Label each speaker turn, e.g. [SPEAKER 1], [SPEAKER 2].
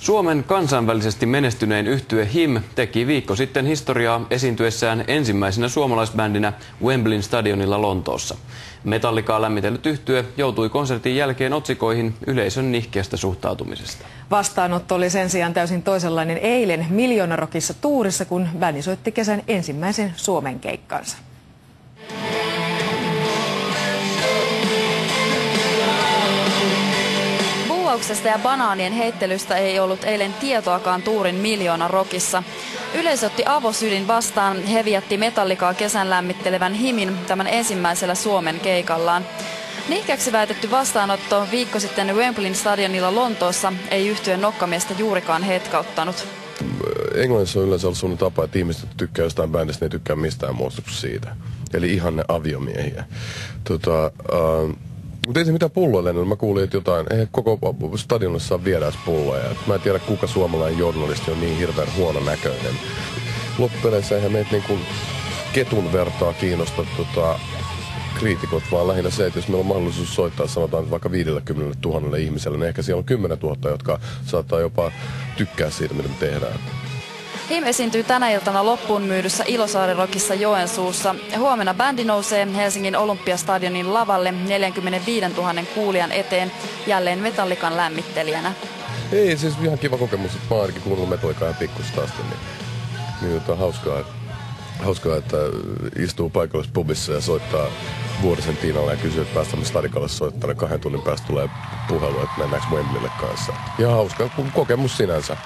[SPEAKER 1] Suomen kansainvälisesti menestynein yhtye HIM teki viikko sitten historiaa esiintyessään ensimmäisenä suomalaisbändinä Wembleyn stadionilla Lontoossa. Metallicaa lämmitellyt yhtye joutui konsertin jälkeen otsikoihin yleisön nihkeästä suhtautumisesta.
[SPEAKER 2] Vastaanotto oli sen sijaan täysin toisenlainen eilen Miljoona Rockissa tuurissa, kun bändi soitti kesän ensimmäisen Suomen keikkansa.
[SPEAKER 3] Buuauksesta ja banaanien heittelystä ei ollut eilen tietoakaan tuurin Miljoona Rockissa. Yleisö otti avosylin vastaan, he vietti Metallicaa kesän lämmittelevän HIMin tämän ensimmäisellä Suomen keikallaan. Nihkeäksi väitetty vastaanotto viikko sitten Wembleyn stadionilla Lontoossa ei yhtyeen nokkamiestä juurikaan hetkauttanut.
[SPEAKER 4] Englannissa on yleensä ollut sellainen tapa, että ihmiset tykkää jostain bändistä, ne ei tykkää mistään muusta kuin siitä. Eli ihan ne aviomiehiä. Mutta ei se mitään pulloille, niin mä kuulin, että jotain, ei koko stadionissa saa vieraispulloja. Mä en tiedä, kuka suomalainen journalisti on niin hirveän huono näköinen. Loppupeleissä eihän meitä niin kuin ketun vertaa kiinnosta kriitikot, vaan lähinnä se, että jos meillä on mahdollisuus soittaa sanotaan vaikka 50 000 ihmiselle, niin ehkä siellä on 10 000, jotka saattaa jopa tykkää siitä, mitä me tehdään.
[SPEAKER 3] HIM esiintyy tänä iltana loppuun myydyssä Ilosaari-Rockissa Joensuussa. Huomenna bändi nousee Helsingin Olympiastadionin lavalle 45 000 kuulijan eteen jälleen Metallican lämmittelijänä.
[SPEAKER 4] Ei, siis ihan kiva kokemus, että mä oon ainakin kuunnellut Metallicaa ihan pikkusta asti, niin on hauskaa, että istuu paikallisessa pubissa ja soittaa Vuorisen Tiinalle ja kysyy, että päästään stadikalle soittamaan. 2 tunnin päästä tulee puhelu, että mennäänkö Wembleylle kanssa. Ja hauska kokemus sinänsä.